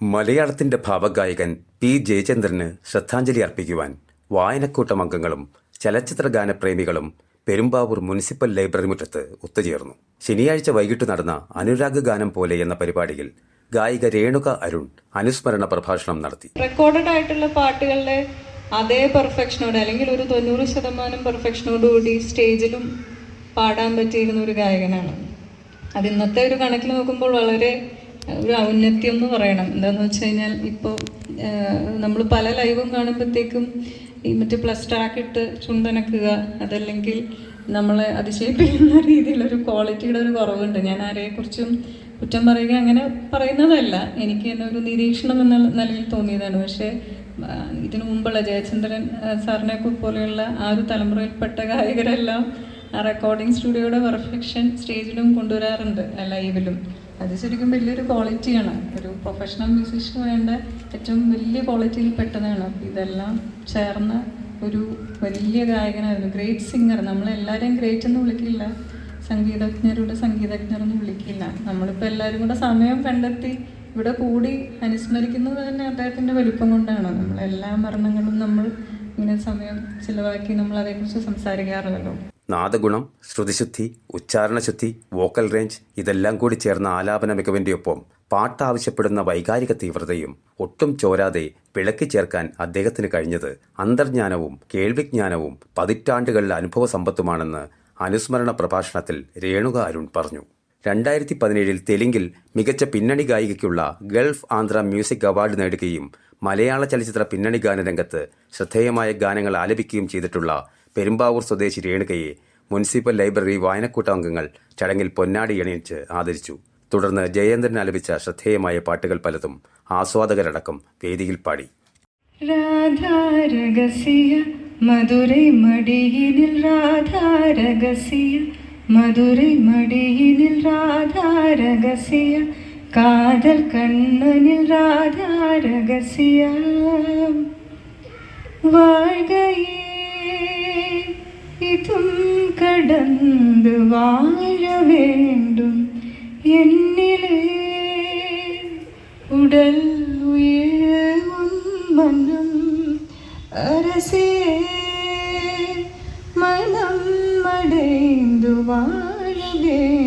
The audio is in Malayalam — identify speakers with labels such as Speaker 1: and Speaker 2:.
Speaker 1: മലയാളത്തിന്റെ ഭാവഗായകൻ പി ജയചന്ദ്രന് ശ്രദ്ധാഞ്ജലി അർപ്പിക്കുവാൻ വായനക്കൂട്ടം അംഗങ്ങളും ചലച്ചിത്ര ഗാനപ്രേമികളും പെരുമ്പാവൂർ മുനിസിപ്പൽ ലൈബ്രറി മുറ്റത്ത് ഒത്തുചേർന്നു. ശനിയാഴ്ച വൈകിട്ട് നടന്ന അനുരാഗ് ഗാനം പോലെ എന്ന പരിപാടിയിൽ ഗായിക രേണുക അരുൺ അനുസ്മരണ പ്രഭാഷണം നടത്തി.
Speaker 2: റെക്കോർഡഡ് ആയിട്ടുള്ള പാട്ടുകളുടെ അതേ പെർഫെക്ഷനോട് അല്ലെങ്കിൽ ഒരു 90% പെർഫെക്ഷനോടുകൂടി സ്റ്റേജിലും പാടാൻ പറ്റിയിരുന്ന ഒരു ഗായകനാണ്. അത് ഇന്നത്തെ ഒരു കണക്കിൽ നോക്കുമ്പോൾ വളരെ ഒരു ഔന്നത്യം എന്ന് പറയണം. എന്താണെന്ന് വെച്ച് കഴിഞ്ഞാൽ ഇപ്പോൾ നമ്മൾ പല ലൈവും കാണുമ്പോഴത്തേക്കും ഈ മറ്റേ പ്ലസ് ട്രാക്ക് ഇട്ട് ചുണ്ടനക്കുക, അതല്ലെങ്കിൽ നമ്മളെ അതിശയിപ്പിക്കുന്ന രീതിയിലൊരു ക്വാളിറ്റിയുടെ ഒരു കുറവുണ്ട്. ഞാൻ ആരെക്കുറിച്ചും കുറ്റം പറയുക അങ്ങനെ പറയുന്നതല്ല, എനിക്ക് തന്നെ ഒരു നിരീക്ഷണം എന്ന നിലയിൽ തോന്നിയതാണ്. പക്ഷേ ഇതിനു മുമ്പുള്ള ജയചന്ദ്രൻ സാറിനെ പോലെയുള്ള ആ ഒരു തലമുറയിൽപ്പെട്ട ഗായകരെല്ലാം ആ റെക്കോർഡിംഗ് സ്റ്റുഡിയോയുടെ പെർഫെക്ഷൻ സ്റ്റേജിലും കൊണ്ടുവരാറുണ്ട്, ലൈവിലും. അത് ശരിക്കും വലിയൊരു ക്വാളിറ്റിയാണ്. ഒരു പ്രൊഫഷണൽ മ്യൂസീഷ്യന് വേണ്ട ഏറ്റവും വലിയ ക്വാളിറ്റിയിൽ പെട്ടതാണ്. ഇതെല്ലാം ചേർന്ന ഒരു വലിയ ഗായകനായിരുന്നു, ഗ്രേറ്റ് സിംഗർ. നമ്മളെല്ലാവരെയും ഗ്രേറ്റ് എന്ന് വിളിക്കില്ല, സംഗീതജ്ഞരെന്ന് വിളിക്കില്ല. നമ്മളിപ്പോൾ എല്ലാവരും കൂടെ സമയം കണ്ടെത്തി ഇവിടെ കൂടി അനുസ്മരിക്കുന്നത് തന്നെ അദ്ദേഹത്തിൻ്റെ വലിപ്പം കൊണ്ടാണ്. നമ്മളെല്ലാ മരണങ്ങളും നമ്മൾ ഇങ്ങനെ സമയം ചിലവാക്കി നമ്മൾ അതേക്കുറിച്ച് സംസാരിക്കാറുള്ളൂ.
Speaker 1: നാദഗുണം, ശ്രുതിശുദ്ധി, ഉച്ചാരണശുദ്ധി, വോക്കൽ റേഞ്ച് ഇതെല്ലാം കൂടി ചേർന്ന ആലാപന മികവിൻ്റെ ഒപ്പം പാട്ടാവശ്യപ്പെടുന്ന വൈകാരിക തീവ്രതയും ഒട്ടും ചോരാതെ വിളക്കി ചേർക്കാൻ അദ്ദേഹത്തിന് കഴിഞ്ഞത് അന്തർജ്ഞാനവും കേൾവിജ്ഞാനവും പതിറ്റാണ്ടുകളിലെ അനുഭവ സമ്പത്തുമാണെന്ന് അനുസ്മരണ പ്രഭാഷണത്തിൽ രേണുക അരുൺ പറഞ്ഞു. 2017 തെലുങ്കിൽ മികച്ച പിന്നണി ഗായികയ്ക്കുള്ള ഗൾഫ് ആന്ധ്ര മ്യൂസിക് അവാർഡ് നേടുകയും മലയാള ചലച്ചിത്ര പിന്നണി ഗാനരംഗത്ത് ശ്രദ്ധേയമായ ഗാനങ്ങൾ ആലപിക്കുകയും ചെയ്തിട്ടുള്ള പെരുമ്പാവൂർ സ്വദേശി രേണുകയെ മുനിസിപ്പൽ ലൈബ്രറി വായനക്കൂട്ട അംഗങ്ങൾ ചടങ്ങിൽ പൊന്നാടി അണിയിച്ച് ആദരിച്ചു. തുടർന്ന് ജയേന്ദ്രൻ ആലപിച്ച ശ്രദ്ധേയമായ പാട്ടുകൾ പലതും ആസ്വാദകരടക്കം വേദിയിൽ പാടി.
Speaker 2: മധുരൈ മടിയിനിൽ രാധാരഹസ്യ, മധുരൈ മടിയിനിൽ രാധാരഹസ്യ, കാതൽ കണ്ണനിൽ രാധാരഹസ്യ, வாழ்கையே இதும் கடந்து வாழ வேண்டும் என்னிலே, உடல் உயிர் உன் மனம் அரசே, மனம் அடைந்து வாழ வேண்டும்.